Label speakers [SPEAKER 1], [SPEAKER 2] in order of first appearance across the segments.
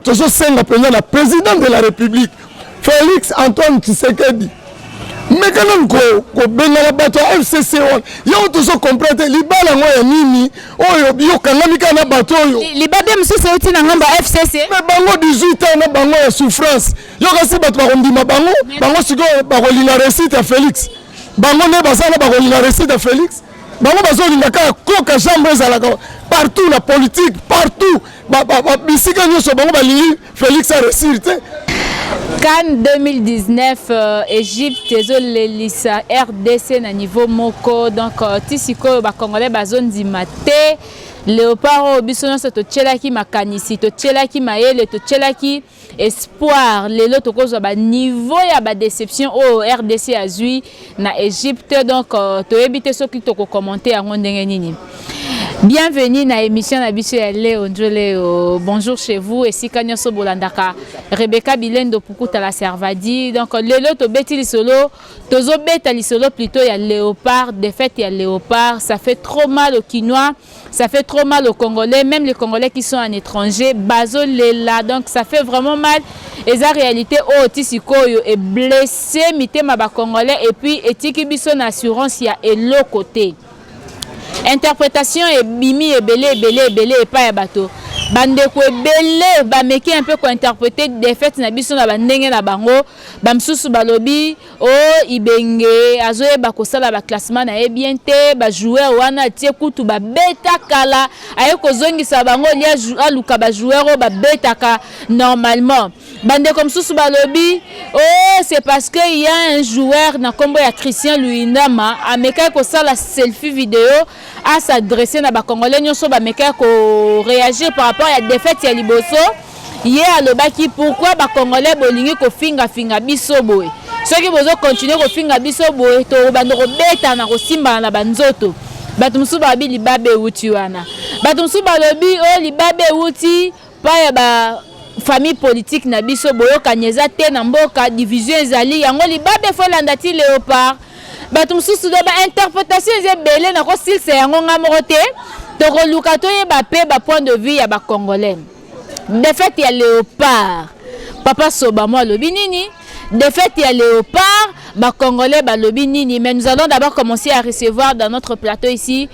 [SPEAKER 1] tozo senga penza na président de la République Félix Antoine Tshisekedi mais quand même ko benga la bato FCC on yo tozo comprendre libala ngo ya nini oyo bio kangami kana bato oyo
[SPEAKER 2] libabe msusu uti na ngamba FCC
[SPEAKER 1] mais bango 18 ans na bango ya souffrance yo kasi bato ba kondima bango siko ba kolinga récite ya Félix bango ne basana ba kolinga récite ya Félix bango bazolinga ka koka chambre ezalaka partout la politique partout bisika nyonso bango balingi Félix a réussite.
[SPEAKER 2] CAN 2019 Égypte ezolelisa RDC na niveau moko donc tisiko ba congolais bazondima te Léopard biso nyonso tochelaki makanisi tochelaki mayele tochelaki espoir lelo tokozwa ba niveau ya ba déception au RDC azui na Égypte donc toyebi te soki toko commenter yango ndenge nini. Bienvenue na émission na biso ya Léo Ndjoleo. Bonjour chez vous et si kanyoso bolandaka Rebecca Bilendo Pukuta la Servadi. Donc lelo to beti lisolo tozo beta lisolo plutôt ya Léopard, défaite ya Léopard, ça fait trop mal aux Quinois, ça fait trop mal aux Congolais, même les Congolais qui sont en étranger, bazo lela. Donc ça fait vraiment mal et la réalité oh tisikoyo est blessé mitema ba Congolais et puis etiki biso na assurance ya elo côté. Interprétation et bimi et belé et pas ya bato bandeko belé ba meki un peu ko interpréter des fêtes na biso na bandenge na bango bamsusu balobi o ibenge azoye ba kosala ba classement na bien te ba joueur wana tie kutu ba beta kala aye ko zongisa bango lia aluka ba joueur ba beta ka normalement bandeko msusu balobi oh c'est parce que il y a un joueur na kombo ya Christian Luindama ameka ko sala selfie vidéo à s'adresser na ba congolais nyonso ba meka ko réagir par rapport à la défaite ya liboso yé alobaki pourquoi ba congolais bolingi ko finga biso boy ceux qui bozo continuer ko finga biso boy to bando ko beta na ko simba na banzoto bato msusu babi libabe uti wana bato msusu balobi oh libabe uti pa ya ba famille politique na biso boyo kanyeza te na mboka division ezali yango libabe fo landa ti Léopard bato msusu do ba interprétation ezebele na ko silse yango ngamoko te to ko luka to yeba pe ba point de vue ya ba congolais défaite ya Léopard papa soba moi lobi nini défaite ya Léopard ba congolais ba lobi nini mais nous allons d'abord commencer à recevoir dans notre plateau ici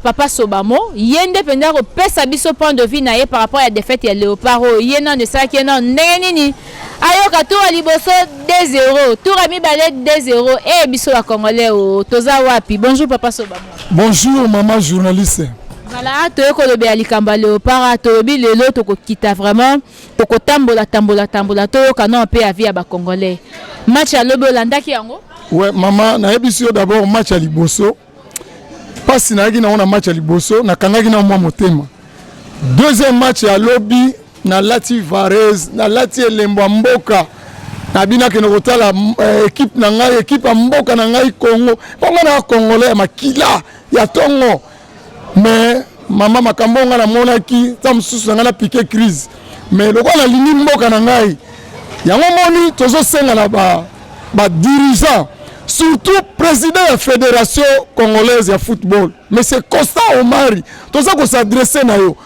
[SPEAKER 2] papa Sobamo yende penda ko pesa biso point de vue na ye par rapport à la défaite ya Léopard yena ne sa ki non nini ayoka to liboso 2-0 tour ami balé 2-0 et biso ba congolais o toza wapi. Bonjour papa Sobamo.
[SPEAKER 1] Bonjour maman journaliste.
[SPEAKER 2] Voilà, tu es colobe alikamba Léopard, tu bi lelo to ko kita vraiment, to ko tambola to kanon pe avi ya ba congolais. Match à lobo landaki yango?
[SPEAKER 1] Ouais, maman, na ebisio d'abord match à liboso. Pas na gi na on match à liboso, na kangaki na mwa motema. Deuxième match à lobby na Lati Varese, na Lati Elembo Mboka. Na bina ke no kotala équipe na ngai, équipe ya mboka na ngai Congo. Bongo na congolais makila ya tongo. Mais maman makambo nga na monaki tam susu nga na piqué crise mais loko na lini mboka na ngai yango moni tozo senga na ba dirigeant surtout président de la fédération congolaise de football mais c'est Constant Omari tozo ko s'adresser na yo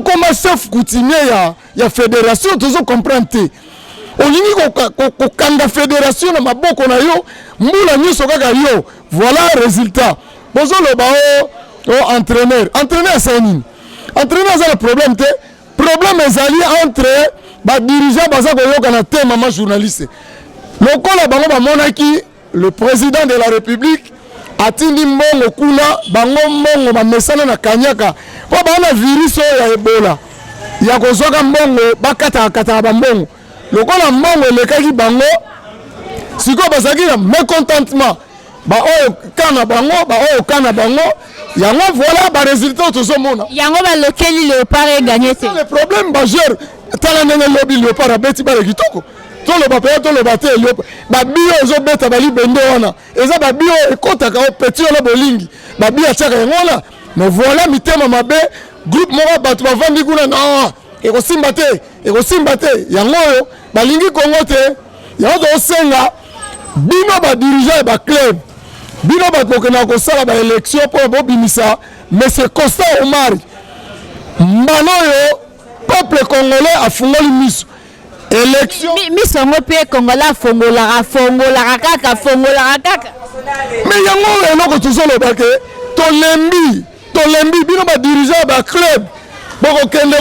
[SPEAKER 1] comme chef coutumier ya fédération tozo comprendre te olingi ko kanga fédération na maboko na yo mbula nyoso kaka yo voilà résultat bozo loba oh entraîneur c'est nini entraîneur c'est le problème ezali entre ba dirigeant baza ko yoka na te maman journaliste lokola bango ba monaki le président de la République atindi mbongo kuna bango mbongo ba mesana na kanyaka po bana virus ya Ebola ya kozoka mbongo bakata ba mbongo lokola mbongo lekaki bango siko bazaki na mécontentement ba oyo kana bango yango voilà ba résultat to mona
[SPEAKER 2] yango ba lokeli Léopard gagné te
[SPEAKER 1] le problème majeur tala nene lobby Léopard beti ba kitoko to lo ba pe to lo ba te Léopard ba bio zo beta ba libende wana eza ba bio ekotaka o petit lo bolingi ba bio chaka yango mais voilà mitema mabe groupe moko batu ba vandi kuna non eko simba te yango ba lingi Congo te yango do senga bino ba dirigeant ba club bino bato na ko sala ba élection pour bobimisa mais c'est Constant Omari mbano yo peuple congolais a fongoli miso élection
[SPEAKER 2] miso ngo pe congolais fongola kaka
[SPEAKER 1] mais yango eloko tozoloba ke tolembi bino ba dirigeant ba club bokokende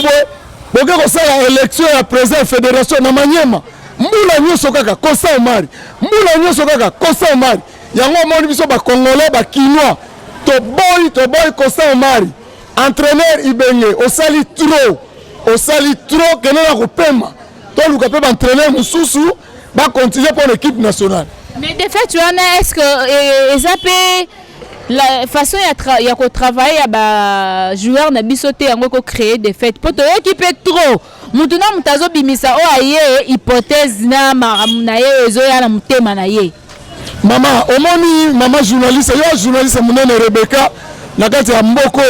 [SPEAKER 1] boke kosala élection ya président fédération na Manyema mbula nyonso kaka Kosa Omari yango omoni biso ba congolais ba kinois to boy Kosa Omari entraîneur Ibenge osali trop kene na kopema to luka pe ba entraîneur mususu ba continuer pour l'équipe nationale.
[SPEAKER 2] Mais de fait tu en est-ce que ezapé la façon ya ko travailler ya ba joueur na bisoté yango ko créer des fêtes poto équipe trop mutu na mutazo bimisa o aye hypothèse na na ye ezoya na mutema na ye.
[SPEAKER 1] Mama omoni mama journaliste munene Rebecca na kati ya mboko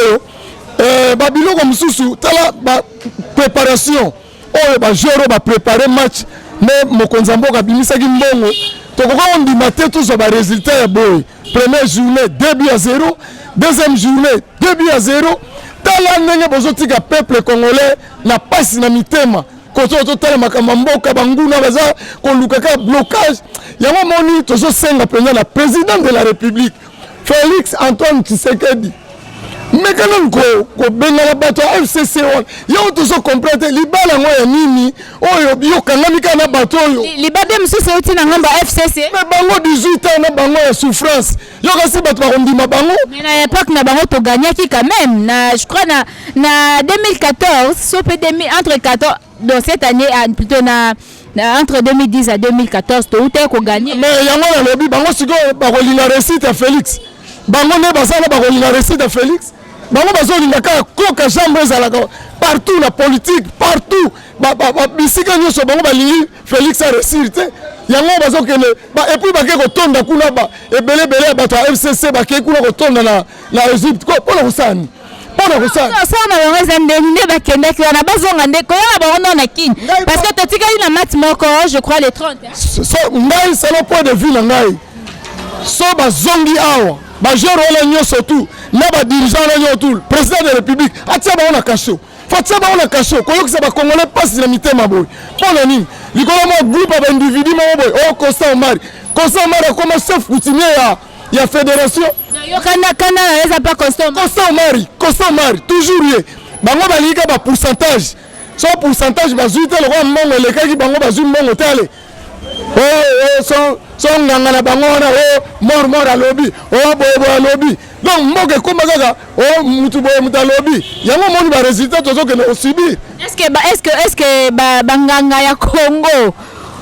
[SPEAKER 1] ba biloko mususu tala ba préparation oyo ba joueur ba préparer match mais mokonza mboka bimisaki mbongo tokoko ondima te tous ba résultat ya boy. Première journée 2-0, deuxième journée 2-0. Tala ndenge bozotika peuple congolais na pasi na mitema koto totala makambo mboka banguna baza kolukaka blocage yango moni tozo senga penza na président de la République Félix Antoine Tshisekedi mekana ko benga na bato FCC on yo tozo comprendre libala ngo ya nini oyo yo kangamika na bato oyo
[SPEAKER 2] libade msusu uti na ngamba FCC
[SPEAKER 1] mais bango 18 ans na bango ya souffrance yo kasi bato ba kondima bango
[SPEAKER 2] mais na époque na bango to gagnaki quand même na je crois na 2014 sauf entre 14 dans cette année plutôt entre 2010 à 2014 to uté ko gagner
[SPEAKER 1] mais yango na lobi bango siko ba kolinga réussite à Félix bango ne basala ba kolinga réussite à Félix bango bazolinga kaka koka jambe ezalaka partout la politique partout bisika nyonso bango balingi Félix a réussir te yango bazokende et puis bake kotonda kuna ebele bato ya FCC bake kuna kotonda na Egypte mpona kosani
[SPEAKER 2] sona bango eza ndeni nde bakendaki wana bazonga nde koyana bango no na kini parce que totikali na match moko je crois les 30
[SPEAKER 1] ngai c'est le point de vue na ngai so bazongi awa bajeur wana nyonso tu na badirigeant wana nyonso tu président de la République atia bango na kasho fatia bango na kasho koyokisa bakongolais pasi na mitema boye mpona nini likolo moko groupe ya baindividu moko boye oyo Kosa Omari akoma chef coutumier ya fédération
[SPEAKER 2] kana eza pas
[SPEAKER 1] Kosa Omari toujours ye bango balika ba pourcentage so pourcentage bazwi te lokwa mbongo elekaki bango bazwi mbongo tale so nganga na bango wana mort alobi boye alobi donc mboka ekoma kaka mutu alobi yango moni ba résultat tozokende osubir
[SPEAKER 2] est-ce que banganga ya Congo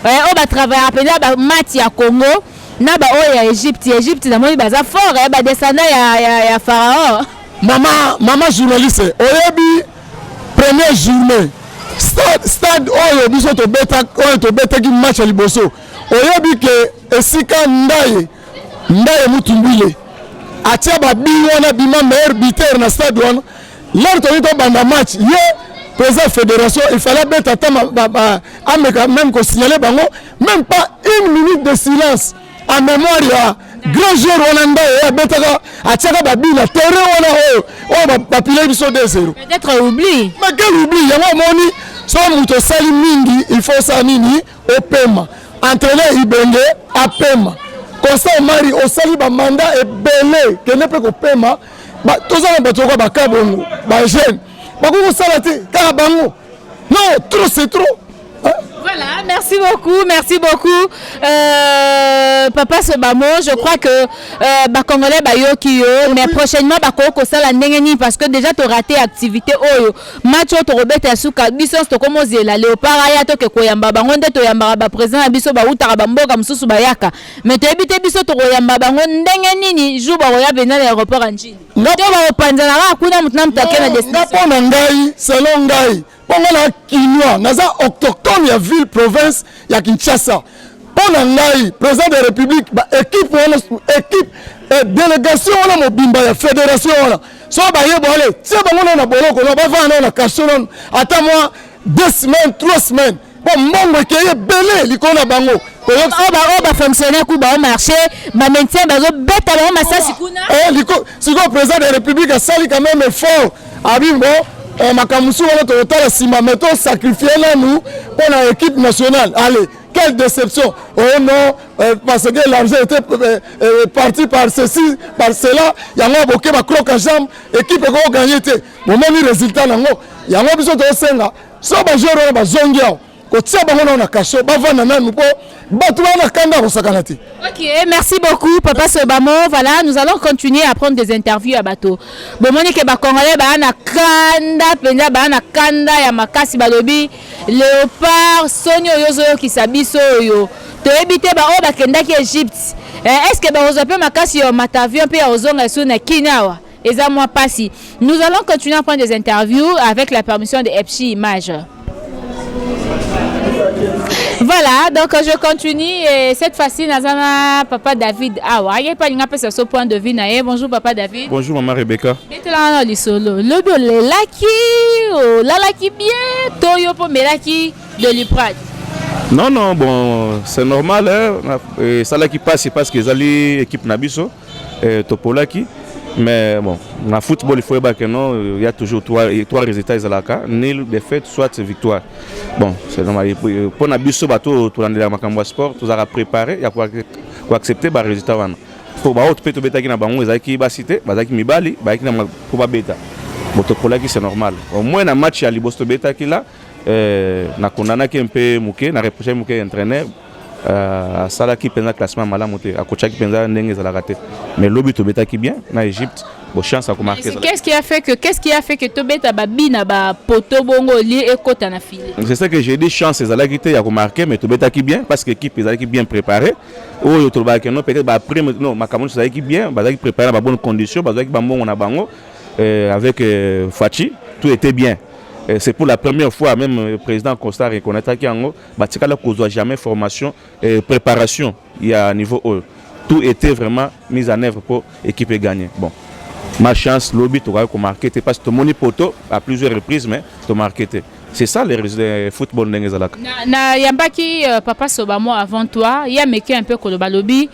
[SPEAKER 2] o ba travailler apena ba match ya Congo na ba o ya Egypte na moni baza fort ba descendant ya Pharaon
[SPEAKER 1] mama journaliste oyebi première journée stade oyo biso tobetaki match ya liboso oyebi ke esika ndaye mutumbile atia babi wana bima meilleur buteur na stade wana lor toyi tobanda match ye président fédération il fallait beta ameka même signaler bango même pas une minute de silence en mémoire ya grand joueur wana ndaye abetaka atiaka babi na terrain wana oyo bapile biso 2-0
[SPEAKER 2] peut-être oubli
[SPEAKER 1] mais quel oubli yango omoni so mutu osali mingi il faut sa nini opema entraîneur Ibenge apema Kosa Omari osali bamanda ebele kende mpe kopema tozala bato kwa bakabongo bajeune bakokosala te kaka bango non trop c'est trop.
[SPEAKER 2] Voilà, merci beaucoup. Papa Sobamo, je crois que Congolais bayoki yo, mais prochainement bakoko sala ndengeni parce que déjà tu raté activité oyo. Match to robete asuka biso to komozi la léopard aya to ke koyamba bango nde to yamba ba président biso ba utaka bamboka mususu bayaka. Mais to ebite biso to koyamba bango ndengeni ni jour ba koya bena l'aéroport anjini. Ngato ba opanzana ka kuna mutna mtake na destination.
[SPEAKER 1] Ngapo ngai, selon ngai. Pona Kinois, naza autochtone ya ville province ya Kinshasa. Pona ngai, président de la République, équipe délégation wana mobimba ya fédération wana. So ba yebo ale, tia bango na boloko na ba vana na kashonon. Ata moi 2 semaines, 3 semaines. Bon mbongo keye belé likona bango.
[SPEAKER 2] Oba fonctionnaire ku ba marché, ba maintien ba zo beta ba masasi kuna.
[SPEAKER 1] Liko, siko président de la République a sali quand même effort. Abimbo Makamusu wana totala sima mais to sacrifier nous pour l'équipe nationale. Allez, quelle déception. Oh non, parce que l'argent était parti par ceci, par cela. Il y a un bouquet ma croque à jambe, équipe qui a gagné. Bon même résultat nango. Il y a un besoin de senga. So ba joueur ba zongia. Ko tia ba ngona na kasho ba vana nanu po batu wana kanda ko sakanati.
[SPEAKER 2] Ok, merci beaucoup, Papa Sobamo. Voilà, nous allons continuer à prendre des interviews à bateau. Bon, Monique Bakongole, Bahana Kanda, Penda, Bahana Kanda, Yamakasi Balobi, Léopard, Sonio Yozo qui s'abisso yo. To ebite ba o bakenda ki Égypte. Est-ce que ba ozape makasi yo matavion pe ozonga suna kinawa? Eza moi passi. Nous allons continuer à prendre des interviews avec la permission de Epchi Image. Voilà, donc je continue et cette fois-ci, Nazana, Papa David Awa. Il n'y a pas de point de vue. Bonjour Papa David.
[SPEAKER 3] Bonjour Maman Rebecca.
[SPEAKER 2] Le laki bien, Toyo pour Melaki de l'Uprad.
[SPEAKER 3] Non, bon, c'est normal. Hein? Ça là qui passe, c'est parce que les équipe Nabiso, Topolaki. Mais bon, dans le football, il faut que non, il y a toujours trois résultats isolaka, nul, défaite, soit victoire. Bon, c'est normal. Pour Nabiso, bateau, tout le monde sport, tout a préparé, il y a pour accepter les résultats. Pour que tu peux bêta qui n'a pas de qui va citer, qui mibali, qui n'a pas bêta. Bon, Topolaki c'est normal. Au moins dans match à Libosto bêta qui là, na condamné qui un peu mouké, na reproché mouké entraîneur. Sala qui pensa classement malamu te akocha qui pensa ndenge za la raté mais lobi to beta qui bien na Égypte bo chance à marquer.
[SPEAKER 2] Qu'est-ce qui a fait que to beta babi na ba poto bongo li e kota na file.
[SPEAKER 3] C'est ça que j'ai dit, chance za la qui te ya ko marquer mais to beta qui bien parce que équipe za qui bien préparé o to ba que non peut-être ba après non Makamoun za qui bien ba qui préparé ba bonne condition ba qui ba bon na bango avec Fachi tout était bien. C'est pour la première fois, même le président Costa reconnaît qu'il n'y a jamais formation et préparation il y a un niveau haut. Tout était vraiment mis en œuvre pour l'équipe gagner. Bon, ma chance, lobby, tu as marqué, parce que tu as mon poto à plusieurs reprises, mais tu as marqué. C'est ça les résultats du football n'engezalaka.
[SPEAKER 2] Na yambaki Papa Sobamo avant toi, il y a meké un peu koloba lobby.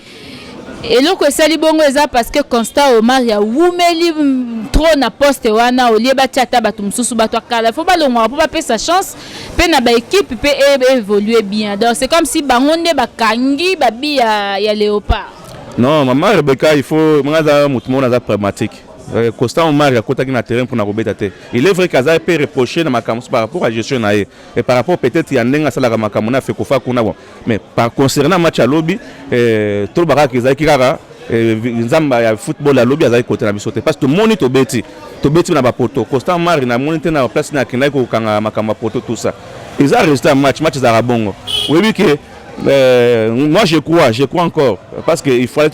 [SPEAKER 2] Et là que ça libongo eza parce que Constant Omar ya wumeli trop na poste wana olie ba tata batu mususu batu akala faut ba longo pour pas perdre sa chance pe na ba équipe peut évoluer bien. Donc c'est comme si bangonde ba kangi ba bi ya Léopard.
[SPEAKER 3] Non, maman Rebecca, il faut manga mutumo na za pragmatique. Constant Omar ya kota qui na terrain pour na robeta te. Il est vrai qu'Aza peut reprocher na makamus par rapport à gestion na et par rapport peut-être ya ndenga sala ka makamuna fait kofa kuna bon. Mais par concernant match à lobby tout le barak ezaki kaka nzamba ya football à lobby azaki côté na biso te parce que moni to beti na ba poto Constant Omar na moni te na place na kinai ko kanga makamba poto tout ça. Ils ont resté un match za bongo. Oui que moi je crois encore parce que il fallait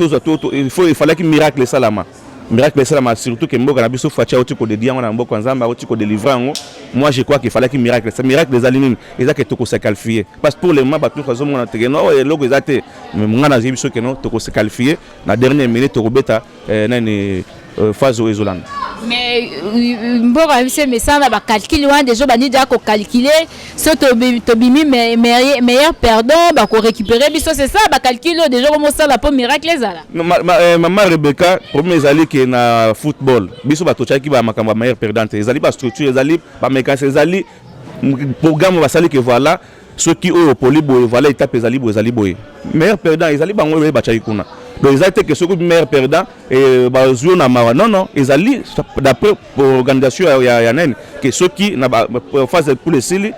[SPEAKER 3] il fallait qu'il miracle salama. Miracle Salama, surtout que Mboka Nabiso Facha Otiko de Diamant, Mboka Nzamba, Otiko de Livran. Moi je crois qu'il fallait qu'il miracle. C'est miracle des aliments. Ils ont que Toko se qualifier. Parce que pour les membres, tout le monde a été non, et logo ils ont été. Mais moi j'ai vu que non, Toko se qualifier. La dernière minute, Toko Beta, nani phase au Isoland.
[SPEAKER 2] Mais Mboka mais ça on a calculé loin déjà bani déjà ko calculer ce tobimi meilleur perdant ba ko récupérer biso c'est ça ba calculer déjà comme ça la pour miracle les ala.
[SPEAKER 3] Maman Rebecca premier ali que na football biso ba tocha ki ba makamba meilleur perdant ezali ba structure ezali ba mécanique ezali programme ba sali que voilà ceux qui au polibo voilà étape ezali boy meilleur perdant ezali bango ba tcha ikuna. Donc ils ont été que ce que meilleur perdant et bazou na mawa non ils allaient d'après l'organisation que ceux qui na phase pour les sili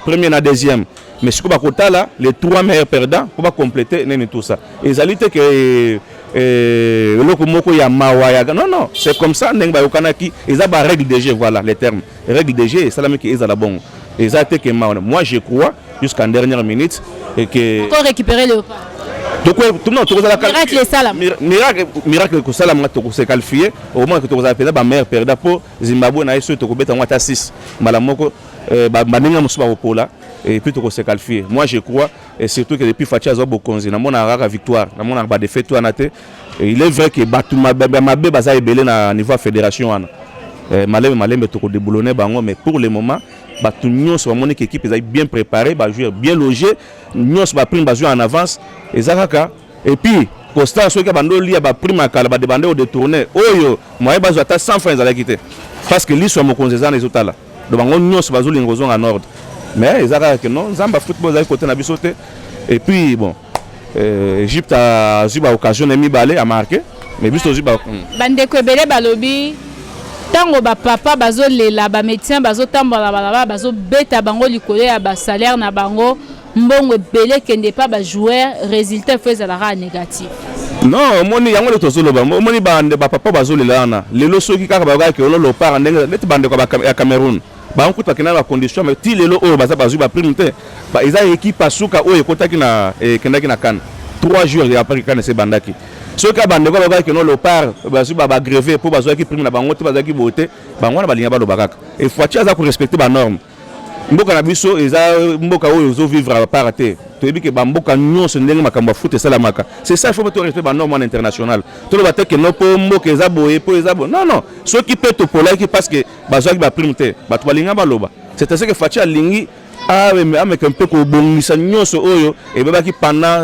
[SPEAKER 3] premier na deuxième mais ce que ba kota là les trois meilleurs perdants pour pas compléter tout ça ils allaient que loko moko ya mawa ya non c'est comme ça ndeng ba yokanaki ils a ba règle de jeu voilà les termes règle de jeu ça la mec ils a la bon ils ont été que moi je crois jusqu'en dernière minute et que
[SPEAKER 2] encore récupérer le
[SPEAKER 3] donc tout le monde
[SPEAKER 2] miracle salam
[SPEAKER 3] miracle que salam to se qualifier au moins que to za perdre ba meilleur perdant pour Zimbabwe na yeso to ko beta ngata 6 malamoko ba ninga musuba opola et puis to se qualifier moi je crois et surtout que depuis Fatia zo bokonzi na mona rara victoire na mona ba défaite to anate il est vrai que batuma mabe baza ebele na niveau fédération ana malembe to ko déboulonner bango mais pour le moment tout le monde qui équipe est bien préparé, jouer bien logé, nous va prendre jouer en avance et puis Costa soki bando lia ba prime akala ba demander au détourner oyo moyen bazo ata 100 francs ezala quitté parce que l'issue mo konzeza na ezotala do bango nyos bazo lingozo en ordre mais ezaka que non zamba football za côté na biso te et puis bon Égypte a eu l'occasion de mibale à marquer mais biso aussi
[SPEAKER 2] bandeko ebele balobi tango ba papa bazo lela ba médecin bazo tambola balaba bazo beta bango likolo ya ba salaire na bango mbongo ebele kende pas ba joueur résultat fait la négatif.
[SPEAKER 3] Non moni yango le tozoloba moni bande ba papa bazo lela na lelo soki kaka ba ke lo par ndenge net bande ko ba Cameroun ba on kuta kina ba condition mais ti lelo o baza bazu ba primité ba eza équipe asuka o ekotaki na kendaki na kan 3 jours ya après kan se bandaki soki bande ko ba ke no Léopard bazu ba gréver pour bazu ki prime na bango te bazu ki boté bango na balinga ba lo bakaka et faut tia za ko respecter ba norme mboka na biso eza mboka oyo zo vivre à part te toyebi ke bamboka nyonso ndenge makambo foot esalamaka c'est ça il faut mettre respect ba norme international to lo bateke no po mboka eza boye po eza bo non non soki pe to polaki parce que bazu ki ba prime te bato balinga baloba c'est ce que Fatia lingi avec un peu ko bongisa nyonso oyo et bebaki pendant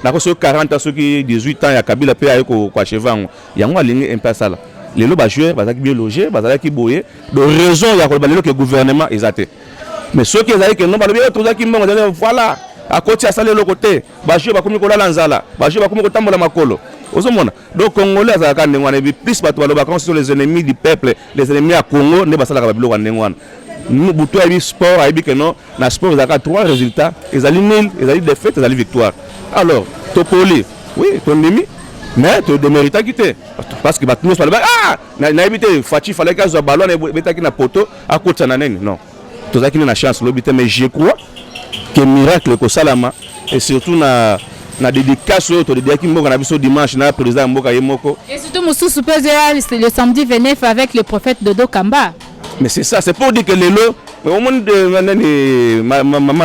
[SPEAKER 3] na ko 40 soki 18 ans ya Kabila pe ayo ko chevango yango alingi un peu ça là les lo ba joueur bazaki bien logé bazaki boye de raison ya ko balelo que gouvernement ezate mais ceux qui ezali que non balobi tozaki mbongo voilà à côté à ça le côté ba joueur ba komi ko la nzala ba joueur ba komi ko tambola makolo ozomona donc congolais azaka ndengwana bi plus bato baloba quand sont les ennemis du peuple les ennemis à Congo ne basala ka biloko ndengwana nous buto ya sport aibi que non na sport ezaka 3 résultats ezali nul ezali défaite ezali victoire alors topoli oui ton ennemi mais tu démérites quitter parce que batnous pas ah na éviter Fati fallait qu'à ballon et betaki na poto à côté na nene non tozaki na chance l'obité mais je crois que miracle ko salama et surtout na dédicace to dédiaki mboka na biso dimanche na président mboka yemoko
[SPEAKER 2] et surtout Moussou c'est le samedi 29 avec le prophète Dodo Kamba.
[SPEAKER 3] Mais c'est ça, c'est pour dire que les lots, au monde de maman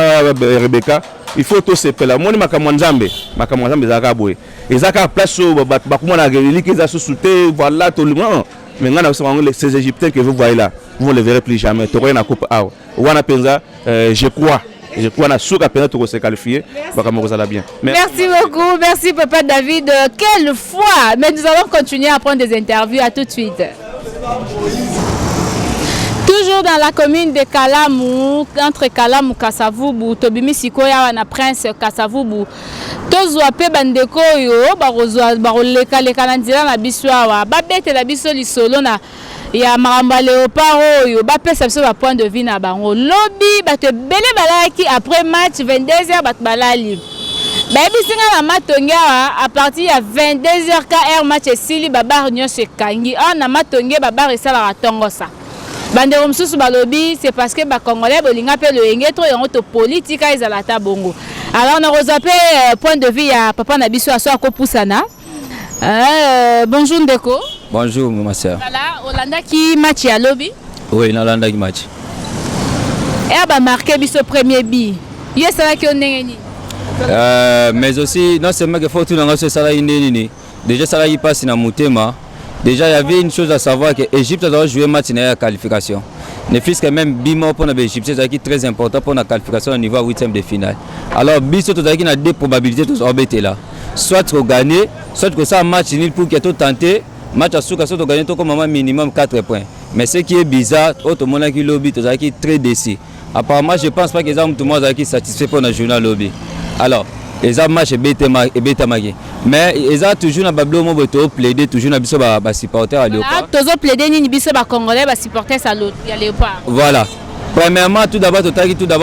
[SPEAKER 3] Rebecca, il faut tout se peler. Moi, makamwanzambe zakaboué. Et zaka place au bakuma na guerre qui a sous-souté, voilà tout le monde. Mais maintenant, ces Égyptiens que vous voyez là, vous ne les verrez plus jamais. Tu vois, coupe à Wana Penza, je crois na souka pena to se qualifier bien.
[SPEAKER 2] Merci beaucoup, merci Papa David. Quelle foi! Mais nous allons continuer à prendre des interviews. À tout de suite. Toujours dans la commune de Kalamu, entre Kalamu Kasavubu, Tobimi Sikoya na Prince Kasavubu. Tozwa pe bandeko yo baroleka leka na nzela na biso awa babete la biso lisolo na ya maramba Léopard oyo bapesa biso ba point de vue na bango lobby bato bele balaki après match 22h bato balali bayebisinga na matonge awa à partir ya 22h ka match esili babar nyonso ekangi na matonge babar esalaka tongosa bandeko mosusu balobi c'est parce que bakongolais bolinga pe le yenge to yango to politique ezala ta bongo. Alors on a rezappé point de vue à papa na biso aso akopusana. Bonjour Ndeko.
[SPEAKER 4] Bonjour ma sœur.
[SPEAKER 2] Voilà, Olanda qui match ya lobby.
[SPEAKER 4] Oui, Olanda qui match.
[SPEAKER 2] Et ba marqué biso premier but. Yes ça qui on ndengeni.
[SPEAKER 4] Mais aussi non seulement que faut tout dans ce sala indeni. Déjà ça y passe na mutema. Déjà, il y avait une chose à savoir que l'Égypte doit jouer match dans la qualification. Ne fût-ce que même Bimo pour l'Égypte, c'est très important pour la qualification au niveau 8e de finale. Alors, Bisso, tu as deux probabilités de s'embêter là. Soit tu gagnes, soit que ça match nul pour que tu tentes. Match à Souka, soit tu gagnes comme minimum 4 points. Mais ce qui est bizarre, tout le monde qui lobby, tu as très déçu. Apparemment, je ne pense pas que tout le monde est satisfait pour le journal lobby. Alors, les matchs sont magés. Mais ils ont toujours un bablo mo beto plaider toujours na biso ba supporter à Léopard.
[SPEAKER 2] Toujours plaider ni biso ba congolais ba supporter ça l'autre ya Léopard.
[SPEAKER 4] Voilà. Premièrement tout d'abord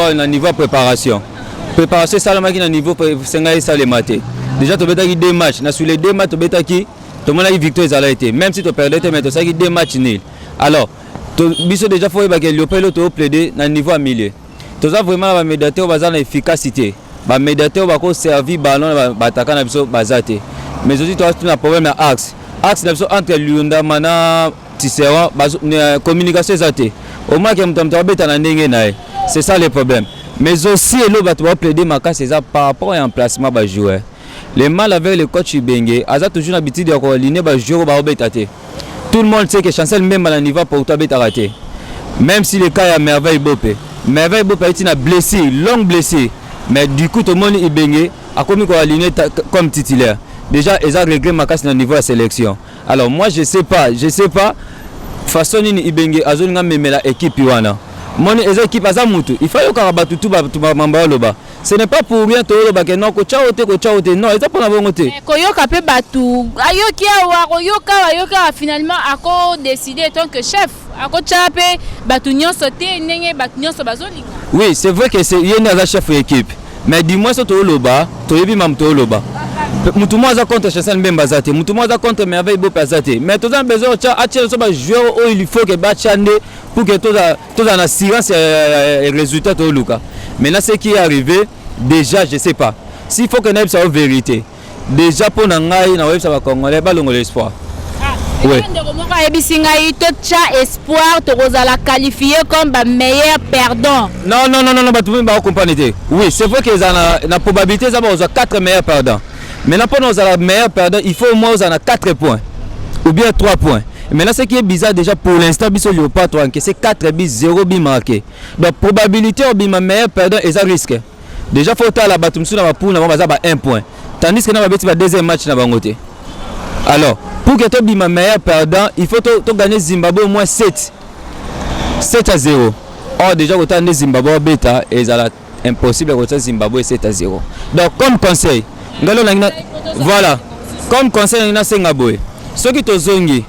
[SPEAKER 4] un niveau préparation. Préparation ça le na niveau sengai ça les maté. Déjà tu betaki 2 matchs, na sur les 2 matchs tu betaki tout le monde a victoire ça a été. Même si tu perdais mais tu sais 2 matchs nuls. Alors biso déjà faut ba que Léopard to plaider na niveau à milieu. Tu as vraiment ba médiateur au bazar l'efficacité. Ba médiateur va ko servir ballon ba attaquant na biso bazate mais aussi tu as un problème à axe na biso entre Lunda mana Tisserand communication zate au moins que mtamta beta na ndenge na c'est ça le problème mais aussi le bato va plaider maka c'est ça par rapport à emplacement ba joueur le mal avec le coach Ibenge aza toujours l'habitude de aligner ba joueur ba betate tout le monde sait que Chancel même à la niveau pour ta beta raté même si le cas ya Merveille Bopé est blessé longue blessé. Mais du coup, tout le monde est baigné, a commis quoi aligné comme titulaire. déjà ils ont réglé ma casse au niveau de la sélection. Alors moi je sais pas façon ni ibenge azoninga memela équipe wana. Mon équipe azamutu, il faut que rabatu tout mamba loba. Ce n'est pas pour rien to loba que non ko chaote non, c'est pas na bongote.
[SPEAKER 2] Koyoka pe batu. Ayoka finalement ako décidé tant que chef. Ako chape batu nyonso te ndenge batu nyonso bazoli.
[SPEAKER 4] Oui, c'est vrai que c'est yena za chef équipe. Mais dis-moi so to loba, to yebi mam to loba. Mutu mo za contre Chancel Mbemba zate, mutu mo za contre Merveille Bo Pazate. Mais tous en besoin attirer so ba joueur où il faut que ba chande pour que tout en assurance et résultat to luka. Maintenant ce qui est arrivé, déjà je sais pas. S'il faut que nous ça vérité. Déjà pour nangai na web ça va congolais ba longo l'espoir.
[SPEAKER 2] Oui. Espoir la qualifié comme meilleur perdant.
[SPEAKER 4] Non, comprendre. Oui, c'est vrai que la probabilité d'avoir 4 meilleurs perdants. Maintenant, pour nous avoir meilleur perdant, il faut au moins 4 points ou bien 3 points. Maintenant, ce qui est bizarre déjà pour l'instant, Bissau Léopard c'est 4 bis 0 bis marqué. Donc, probabilité au bien meilleur perdant et ça risque. Déjà, il faut la battre sur la poule, on va 1 point. Tandis que nous avons le deuxième match dans le côté. Alors, pour que tu aies un meilleur perdant, il faut gagner Zimbabwe au moins 7 à 0. Or, déjà, quand tu as Zimbabwe bêta, c'est impossible de gagner Zimbabwe 7 à 0. Donc, comme conseil, voilà, comme conseil, ceux qui te zongi,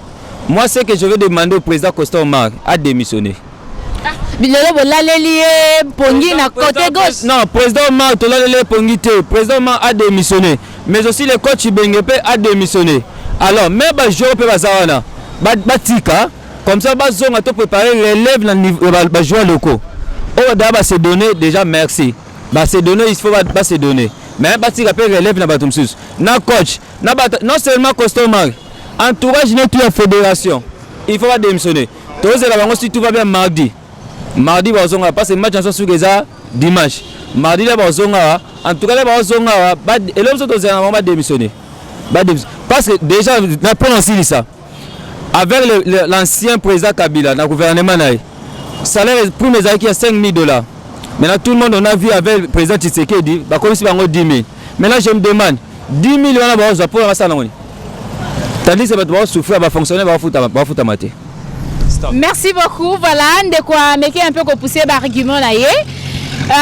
[SPEAKER 4] moi, c'est que je vais demander au président Costa Omar à démissionner. Non, président Omar, président Omar a démissionné. Mais aussi le coach Bengepe a démissionné. Alors, même les joueurs peuvent comme ça, ils ont préparé l'élève dans les joueurs locaux. On va se donner déjà merci. Se donner, il faut se donner. Mais ils ont relève dans les joueurs. Coach, non seulement Costomar, entourage de la fédération, il faut démissionner. Si tout va bien mardi, parce que le match en soit dimanche. Mardi, en tout cas, et l'homme va démissionner. Parce que déjà, ça, avec l'ancien président Kabila, dans le gouvernement, le salaire pour mes acquis à $5,000. Maintenant, tout le monde on a vu avec le président Tshisekedi, comme si on a 10 000. Maintenant, je me demande, 10 000 pour la salle. Tandis que ça va souffrir, va fonctionner, va foutre à mater.
[SPEAKER 2] Merci beaucoup. Voilà, de quoi mettre un peu pousser l'argument là.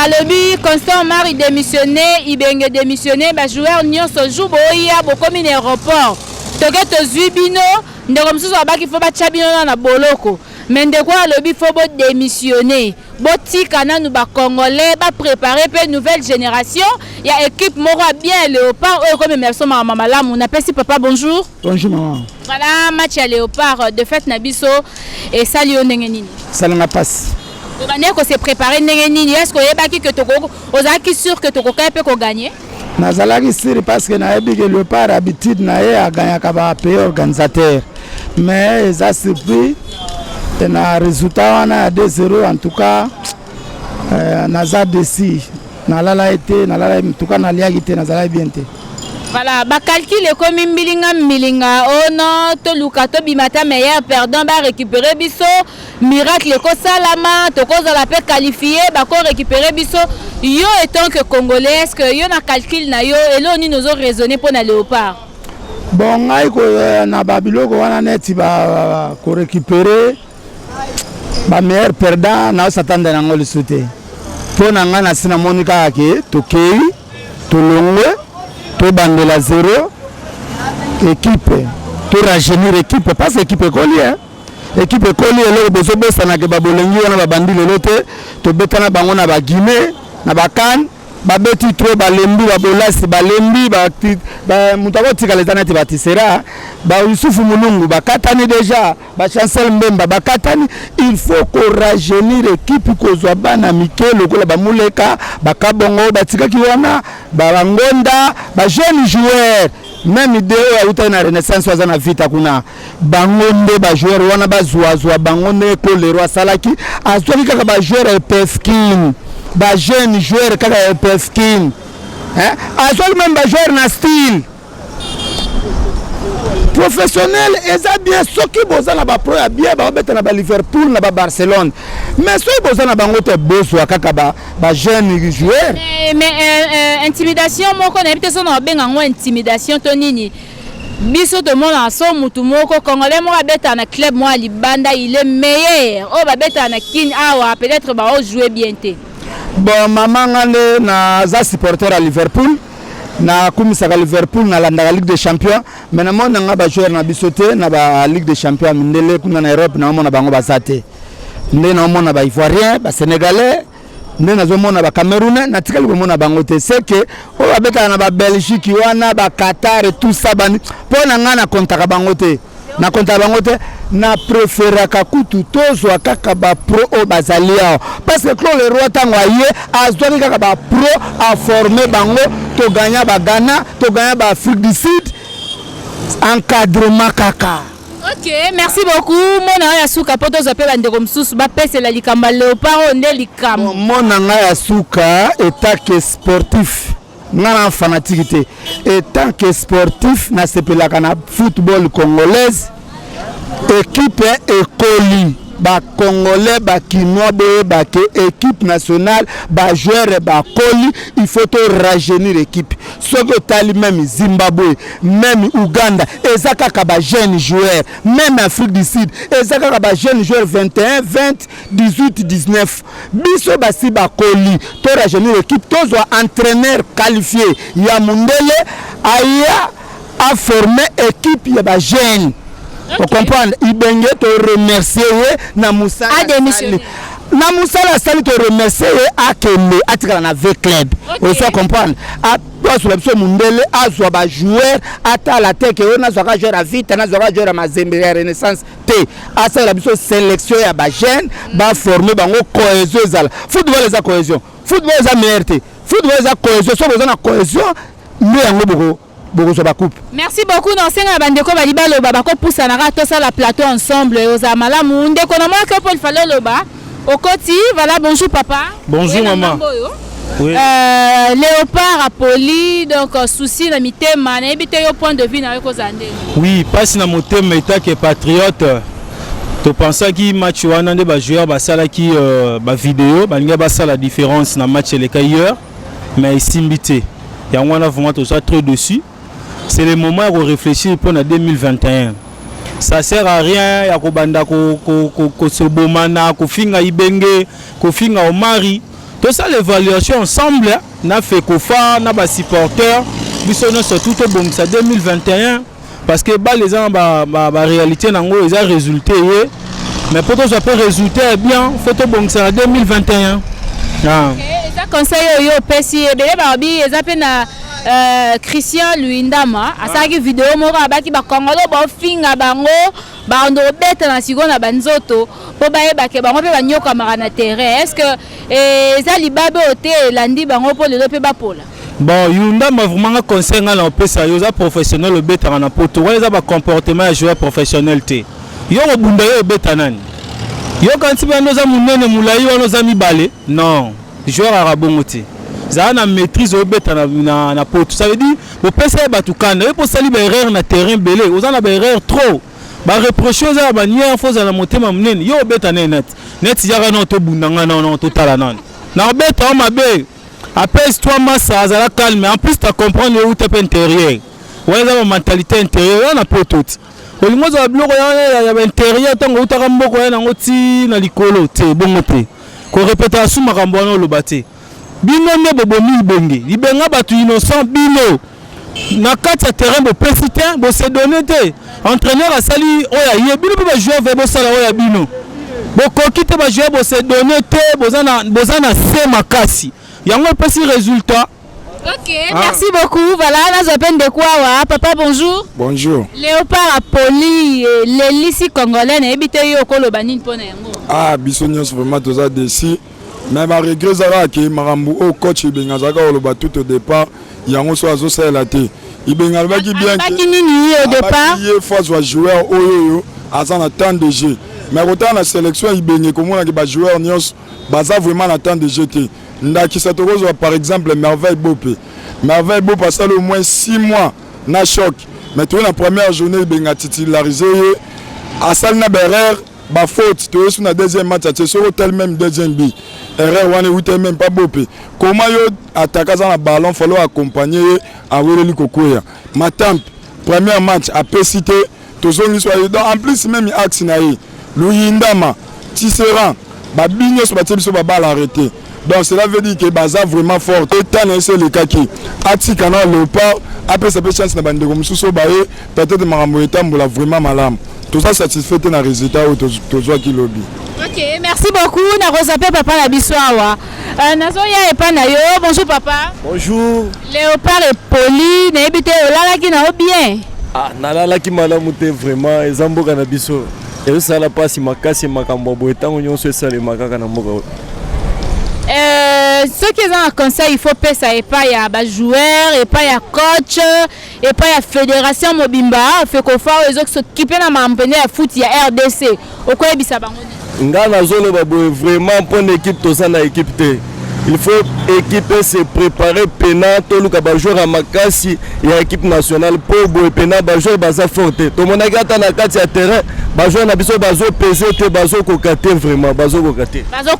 [SPEAKER 2] Le Constant Omar il démissionné, il a démissionné, les joueurs n'ont pas joué, il y a beaucoup d'aéroports. Tu as Zubino, comme ça, il faut pas Chabino dans la boloko. Mais de quoi le faut démissionner. Botikana nous Congolais, préparer une nouvelle génération. Il y a équipe Mora bien Léopard, comme merci maman là, on appelle si papa bonjour.
[SPEAKER 1] Bonjour maman.
[SPEAKER 2] Voilà, match à Léopard de fête Nabiso et Salio Nengenini.
[SPEAKER 1] Ça n'a pas passé.
[SPEAKER 2] On s'est préparé est-ce que tu es sûr que tu peux gagner?
[SPEAKER 1] Nazalaki sûr parce que le par habitude na gagner comme pays organisateur. Mais ça surpris na résultat on a 2-0 en tout cas naza desi nalala été nalala en tout cas naliaki te nazala bien te.
[SPEAKER 2] Voilà, calcul comme milinga ono to lukato bimata meilleur perdant ba récupérer biso miracle ko salama to ko la peut qualifier ba ko récupérer biso yo étant que congolais est-ce que yo na calcul na yo et là nous ont raisonné pour na Léopard.
[SPEAKER 1] Bon ngai ko na babilo ko wana net ba ko récupérer ba meilleur perdant na s'attendre na ngoli sauter. Pour na ngana sina monika ke to kei to longwe to bandela 0 équipe to rajeunir équipe pas équipe collier équipe collier le bezo besana ke babolengi wana babandi lelote to betana bango na ba Guinée na ba CAN ba beti trop balembi babolasi balembi ba mutako tikala tanati batisera ba Yusufu Mulungu bakatani déjà ba Chancel Mbemba bakatani il faut qu'on rajeunir équipe ko zwa bana Mikelo ko la ba Muleka bakabongo batika ki wana ba Ngonda ba jeune joueur même idée ya utana renaissance wazana vita kuna bangonde ba joueur wana bazwa bangonde ko le roi salaki azwaki kaka ba joueur peskin ba jeune joueur kaka peskin hein azwaki même ba joueur na style
[SPEAKER 5] professionnel eza bien soki boza na ba pro ya bien ba beta na ba Liverpool na ba Barcelone mais soki boza na bango te bozo kaka ba jeune joueur
[SPEAKER 2] mais intimidation moko na bité so na benga ngo intimidation to nini biso to mona so mutu moko congolais mo beta na club mo libanda il est meilleur o ba beta na kin awa peut-être ba o jouer bien te
[SPEAKER 5] bon maman ngane na za supporter à Liverpool na kumisaka Liverpool na landa Ligue des Champions mais na mona nga ba joueur na bisote na ba Ligue des Champions ndele kuna na Europe na mona bango basate ndé na mona ba Ivoirien ba Sénégalais ndé na zo mona ba Camerounais na tikali mona bango te c'est que o ba beta na ba Belgique wana ba Qatar et tout ça bani pona nga na kontaka bango te na konta bango te na préférer kakutu tozo kaka ba pro o bazalia parce que Claude Leroy tango aye azwaki kaka ba pro a former bango to gagner ba Ghana to gagner ba Afrique du Sud encadrement kaka.
[SPEAKER 2] OK, merci beaucoup. Mona ya suka poto zo pe bandeko msusu ba pese la likamba Léopard onde likamba.
[SPEAKER 5] Mona nga ya suka état que sportif. Ngana fanatique te et tant que sportif na sepelaka na football congolaise équipe écoli ba congolais ba kinois ba ke équipe nationale ba joueur ba koli il faut to rajeunir l'équipe soko tali même Zimbabwe même Uganda ezaka ka ba jeune joueur même Afrique du Sud ezaka ka ba jeune joueur 21 20 18 19 biso basi ba koli to rajeunir l'équipe to zo entraîneur qualifié ya mundele aya a formé équipe ya ba jeune. Okay. Vous comprenez? Ibenge te remercier na Moussa. Na Moussa la salle te remercier a Kembe atikala na V club. Vous comprenez? A toi sur l'option mundele azwa ba joueur ata la teke na zwa joueur a vite na zwa joueur a Mazembe ya Renaissance T. Asa la biso sélection ya ba jeune ba former bango cohésion ezala. Football eza cohésion. Football eza meilleure. Football eza cohésion. So besoin na cohésion mais yango boko.
[SPEAKER 2] Merci beaucoup Nansenga bandeko baliba loba bako poussa na rato ça la plateau ensemble aux amala munde konoma que Paul fallait loba au côté voilà bonjour papa.
[SPEAKER 6] Bonjour maman.
[SPEAKER 2] Oui. Léopard Apoli donc souci na mitema na ebité yo point de vue na ko zande.
[SPEAKER 6] Oui, passe na motema état que patriote. To pensa ki match wana nde ba joueur ba sala ki ba vidéo ba nga ba sala la différence na match les hier mais simbité. Ya wana vraiment to ça trop dessus. C'est le moment où réfléchir pour 2021. Ça sert à rien ya ko banda ko sobomana ko finga ibenge ko finga omari. Tout ça l'évaluation ensemble na fait ko fa na ba supporters bisono surtout to bon ça 2021 parce que ba les gens ba réalité nango ils a résulté mais pour que ça peut résulter bien faut to bon ça 2021. Ah.
[SPEAKER 2] OK, ça conseil yo pesi ebele babi ezape na Christian Luindama asaki vidéo moko abaki ba Congolo ba finga bango ba ndo beta na sigona banzoto po ba yebake bango pe banyoka marana terrain est-ce que za libabe ote landi bango po lelo pe bapola
[SPEAKER 6] bon Luindama vraiment conseil ngala pesa yo za professionnel le beta na poto wa za ba comportement ya joueur professionnel te yo obunda yo beta nani yo kanti bando za munene mulayi wana za mibale non joueur arabongo te ça na maîtrise au bête na pote ça veut dire au PC batukana et pour sali ba erreur na terrain belé aux en a ba erreur trop ba reprocher aux ba nier faut na motema munene yo bête na net yaka na to bundanga na to tala nan na bête on mabe apès toi massa za la calme en plus tu comprendre où tu peux intérieur ouais ça mentalité intérieure na pote olingo za bloko ya intérieur tango utaka mboko ya ngoti na likolo te bongo te ko répéter sous makambo na lobate bino ne bobomi bonge libenga batu innocent bino na kati ya terrain bo président bo se donner te entraîneur asali oya ye bino ba joueur ve bo sala oya bino bo kokite ba joueur bo se donner te bozana se makasi yango pesi résultat.
[SPEAKER 2] OK, merci beaucoup. Voilà, là j'appelle de quoi papa bonjour.
[SPEAKER 1] Bonjour.
[SPEAKER 2] Léopard Apoli l'élisi congolais na ebité yo koloba nini pona yango.
[SPEAKER 1] Ah bisonyo vraiment toza déci. Mais ma regret zara ke marambu au coach Ibenga zaka oloba tout au départ yango so azo sala te Ibenga baki bien
[SPEAKER 2] que nini au départ
[SPEAKER 1] il faut jouer joueur oyo azan na temps de jeu mais autant la sélection Ibenga komona ke ba joueur nyos baza vraiment na temps de jeu te ndaki satokozo par exemple Merveille Bopé ça au moins 6 mois na choc mais tu es la première journée benga titularisé à salna berère ba faute tu es sur la deuxième match tu es tel même deuxième but erreur wane ou même pas bopé comment yo attaquer ça na ballon falloir accompagner à Wele Kokoya Matampi premier match à PCT tozongi so en plus même axe na yi Luyindama Tisserand babinyo so batebi so babal arrêté. Donc cela veut dire que Baza vraiment fort. Et tant c'est le cas qui Atika na Léopard après ça peut chance na bande comme sous baé peut-être Maramoeta mbola vraiment malam. Tout ça satisfait na résultat au tozo qui lobby.
[SPEAKER 2] OK, merci beaucoup na Rosape papa na biswawa. Nazo ya epa na yo. Bonjour papa.
[SPEAKER 7] Bonjour.
[SPEAKER 2] Léopard et Poli na ebité olala ki na bien.
[SPEAKER 7] Ah nalala ki malamu te vraiment ezamboka na biso. Et ça la passe makasi makambo boetango nyonso esale makaka na mboka.
[SPEAKER 2] Ce qui est un conseil, il faut payer ça et pas ya ba joueur et pas ya coach et pas ya fédération mobimba fait qu'on fait les autres s'occuper na mampené à foot ya RDC au quoi bisa bango
[SPEAKER 7] nga na zone ba vraiment pour une équipe to ça na équipe te il faut équiper se préparer pena to luka ba joueur à makasi ya équipe nationale pour boy pena ba joueur baza forte to monaka ta na kati ya terrain ba joueur na biso bazo peser te bazo kokate vraiment bazo kokate
[SPEAKER 2] bazo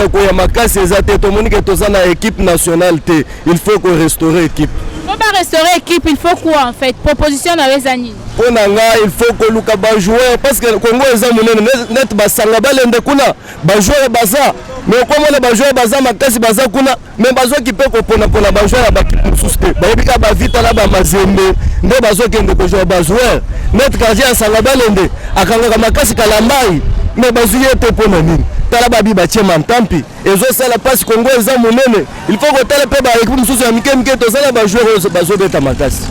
[SPEAKER 7] koya makasi ezate to monike to ça na équipe nationale te il faut qu'on restaure équipe.
[SPEAKER 2] Pour pas restaurer équipe, il faut quoi en fait? Proposition dans les années.
[SPEAKER 7] Pour Nanga, il faut que Luka ba joueur parce que le Congo est un net basanga balende kuna ba joueur baza mais comment les ba joueur baza makasi baza kuna mais bazo qui peut kopona pona ba joueur ba suspe ba bika ba vita la ba mazembe ndo bazo kende ko joueur ba joueur net gardien sanga balende akanga makasi kalambai mais bazo yete pona nini tala babi ba chema Matampi ezo sala passe Congo eza monene il faut que tala pe ba équipe mususu ya mike to sala ba joueur bazo beta makasi.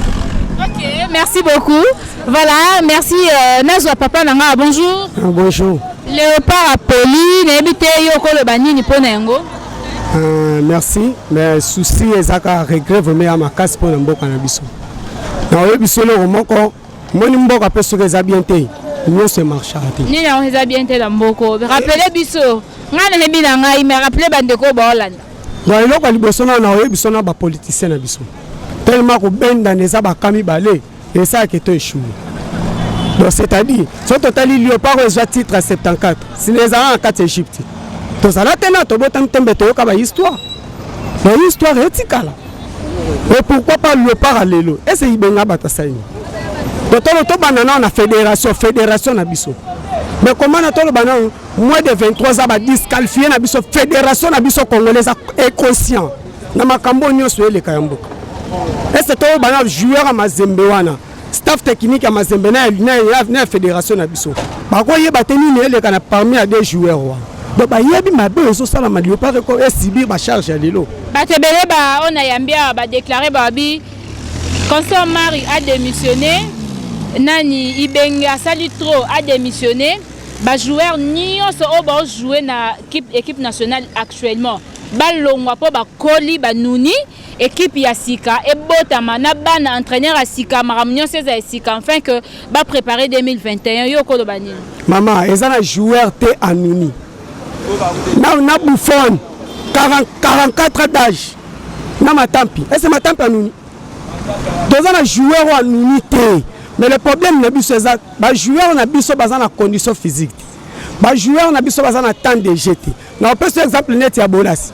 [SPEAKER 2] OK, merci beaucoup. Voilà, merci Nazwa papa nanga bonjour.
[SPEAKER 5] Bonjour.
[SPEAKER 2] Léopard Poli na ebité yoko le banini pona yango.
[SPEAKER 5] Merci, mais souci ezaka regret vraiment à makasi pona mboka na biso. Na oyo biso le moko moni mboka pe soki eza bien te. Nous se marche raté.
[SPEAKER 2] Ni na eza bien te na mboko. Rappelez biso. Ngana hebi na ngai mais rappelez bandeko ba Hollande.
[SPEAKER 5] Na eloko liboso na oyo biso na ba politicien na biso. Tellement que benda neza ba kami balé et ça que to échoué. Donc c'est-à-dire son total Léopard a titre à 74. Si les ans en 4 Égypte. To ça là tena to botam tembe to ka ba histoire. La histoire éthique là. Et pourquoi pas Léopard à l'élo? Et c'est ibenga batasaini. Donc to banana na fédération na biso. Mais comment na to banana moins de 23 ans ba disqualifié na biso fédération na biso congolaise est conscient. Na makambo nyonso ele kayamboka. Et c'est tout le joueur à Mazembe wana staff technique à Mazembe na fédération na biso bako yeba teni ne le kana parmi à des joueurs wa donc ba yebi mabe so sala malio pas ko SB ba charge à lelo
[SPEAKER 2] ba tebele ba on a yambia ba déclarer babi Constant Mari a démissionné nani Ibenga sali trop a démissionné ba joueur nyonso o ba jouer na équipe nationale actuellement balongwa po ba koli ba nuni équipe ya sika et botama na bana entraîneur à sika maramnyo seza sika enfin que ba préparer 2021 yoko do banini
[SPEAKER 5] maman ezana joueur te anuni na Buffon 44 d'âge na Matampi et c'est Matampi anuni dozana joueur anuni te mais le problème na biso eza ba joueur na biso bazana condition physique ba joueur na biso bazana temps de jeter na peut exemple net ya Bolas.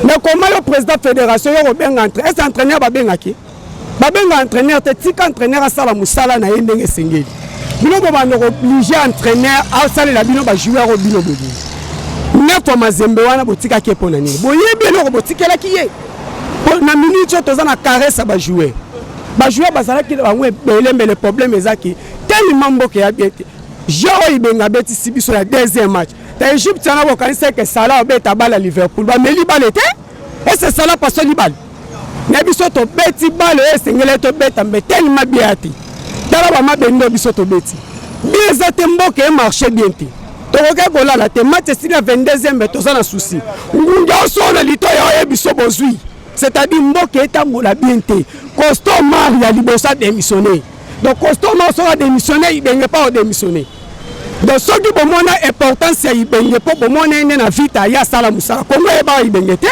[SPEAKER 5] Mais comment le président de la fédération est entraîneur babengaki babenga entraîneur te tika entraîneur asala musala na yendenge sengeli bino ba bando obligé entraîneur asala la bino ba joueur au bino bobi nefa Mazembe wana botika ke pona nini boyebi eloko botikela ki ye na minute to za na caresse ba joueur bazala ki ba ngwe belembe le problème ezaki tellement mboke ya bien Jao Ibenga beti sibiso la deuxième match. Ta Égypte na bokanisa que Salah beta bala Liverpool ba meli balete. Et c'est Salah passe libal. Na biso to beti bale e sengele to beta mais tellement bien ati. Dala ba mabendo biso to beti. Bien mboke e marché bien ti. To ko gola la te match si la 22e mais to ça na souci. Ndio so na lito ya biso bozui. C'est-à-dire mboke etambola bien te. Constant Mari ya libosa démissionner. Donc Constant Mari a démissionné, il ne pas démissionner. Donc ce qui est important, c'est qu'il n'y a pas de vie à Yassala Moussa. Comment il y a des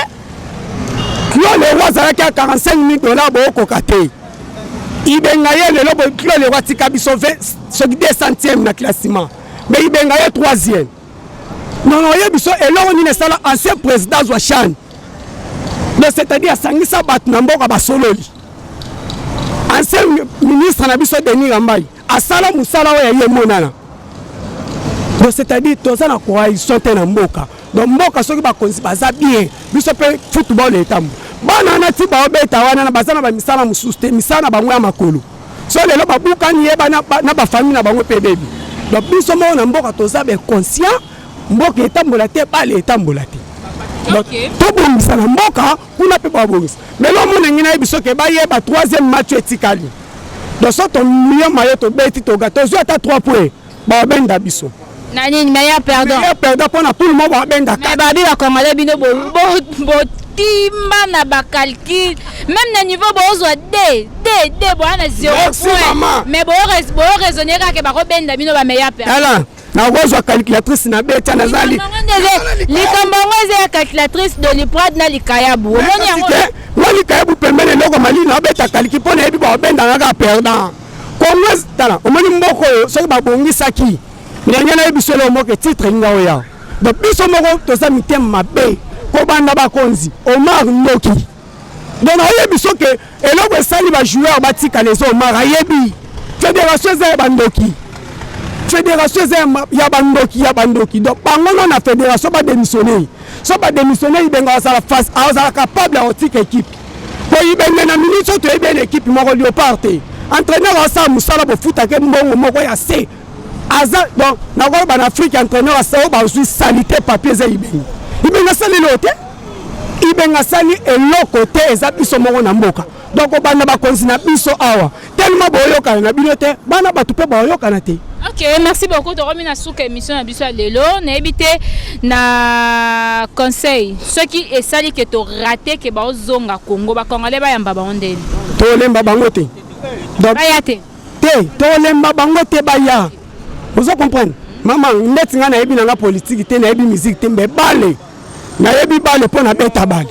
[SPEAKER 5] le roi a $45 000 pour Kokate. ibenga ye lelo bo le watika biso 200e na classement mais ibenga ye 3e non ye biso eloko ni sala ancien président zwa chan donc c'est-à-dire sangisa bat na mboka basololi ancien ministre na biso Denis Rambai asala musala oya ye monana donc c'est-à-dire toza na coalition te na mboka donc mboka soki bakonzi baza bien biso pe football etambo bana na ti ba obeta wana na bazana ba misala mususu te misala na bango ya makolo so lelo babukani ye bana na ba famille na bango pe bebi donc biso mo na mboka toza be conscient mboka etambola te bale etambola te donc to bongisa na mboka kuna pe ba bongisa mais lo mo ngina ye biso ke ba ye ba 3e match etikali donc so to million mayo to beti to gato zo ata 3 points ba benda biso
[SPEAKER 2] nani meilleur perdant
[SPEAKER 5] pour tout le monde ba benda
[SPEAKER 2] mais babi ba congolais bino bo timba na ba calcul même na niveau bozwa D bo ana 0 point mais bo raisonner ka ba benda bino ba meilleur perdant
[SPEAKER 5] ala na wazwa calculatrice na beta na zali
[SPEAKER 2] likambango eza calculatrice de l'Iprad na likayabu omoni yango
[SPEAKER 5] wali kayabu pembele loko mali na beta calcul pona yebi ba benda na perdant comme tala omoni mboko soki ba bongisaki ndenge na yebi solo moko titre ngao ya donc biso moko toza mitema mabe ko banda bakonzi Omar Ndoki donc ayebi so ke eloko esali ba joueur batika les Omar ayebi fédération za bandoki fédération za ya bandoki donc bango na fédération ba démissionner so ba démissionner ibenga sala face a capable à tika équipe ko ibenge na minute to ebe l'équipe moko Léopard entraîneur asa musala bo futa ke mbongo moko ya C aza donc na ko ba na Afrique entraîneur asa ba aussi salité papier za ibenga sali lote ibenga sali eloko te eza biso moko na mboka donc bana bakonzi na biso awa tellement boyokana na bino te bana batu pe boyokana te.
[SPEAKER 2] Ok, merci beaucoup de revenir sur l'émission na biso lelo na ebité na conseil ceux qui esali que to raté que ba zonga Congo ba congolais ba yamba ba ondeli
[SPEAKER 5] to lemba bango te donc
[SPEAKER 2] bayate
[SPEAKER 5] te to lemba bango te baya vous comprenez maman ndeti nga na yebi na politique te na yebi musique te mbe bale na yebi bale pona beta bale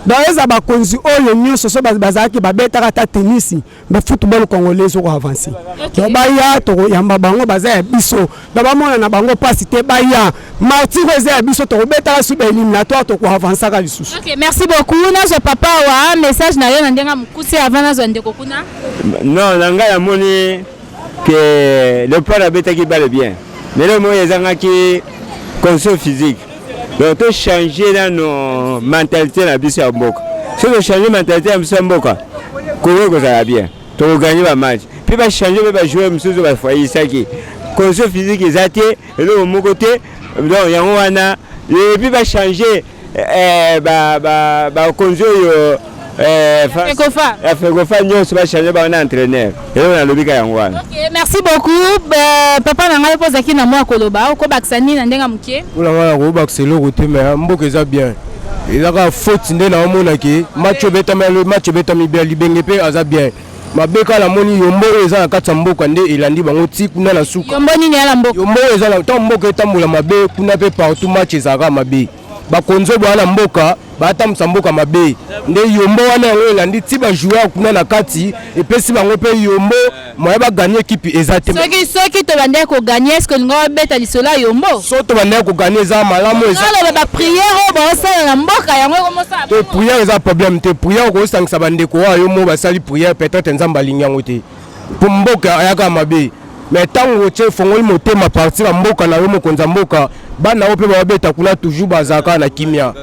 [SPEAKER 5] donc eza bakonzi oyo nyonso so bazalaki babetaka ta tennis ba football congolais ko avancer donc baya to yamba bango baza ya biso donc bamona na bango pasi te baya martiro eza ya biso to betaka sous éliminatoire to ko avancer ka lisusu.
[SPEAKER 2] Ok, merci beaucoup. Nazo papa wa message na yo na ndenga mukuse avant nazo ndeko kuna
[SPEAKER 8] non na ngai amoni que le plan a betaki bale bien mais le moyen ezanga ki conscience physique donc to changer dans nos mentalité na biso ya mboka si to changer mentalité ya biso ya mboka ko ça va bien to gagner ba match puis ba changer ba jouer msuzu ba faisaki conscience physique ezate le moko te donc yango wana et puis ba changer ba konzo yo Fegofa nyonso ba changer ba na entraîneur et on a lobika yango wana.
[SPEAKER 2] Ok, merci beaucoup papa na ngai poza ki na mwa koloba ko baksani na ndenga mukie
[SPEAKER 9] ola wana ko bakselo ko te mais mboka eza bien ezaka faute nde na omona ki match betami bien libenge pe aza bien mabeka la moni yombo eza na kati ya mboka nde elandi bango ti kuna na suka
[SPEAKER 2] yombo nini ya mboka
[SPEAKER 9] yombo eza na ta mboka etambola mabe kuna pe partout match ezaka mabe bakonzo bwana mboka batambusa mboka mabe nde yombo wana yango elandi ti ba joueur kuna na kati epesi bango pe yombo moya ba gagner équipe ezate
[SPEAKER 2] soki to bande ko gagner est-ce que ngo beta lisola yombo
[SPEAKER 9] so to bande ko gagner za malamu
[SPEAKER 2] ezala ba prière ba osala na mboka yango ko mosala
[SPEAKER 9] to prière eza problème te prière ko sangisa bande ko wa yo mo basali prière peut-être nzamba linyango te pour mboka ayaka mabe mais tango che fongoli motema partir mboka na yo mokonza mboka bana ope ba beta kuna toujours bazaka na kimia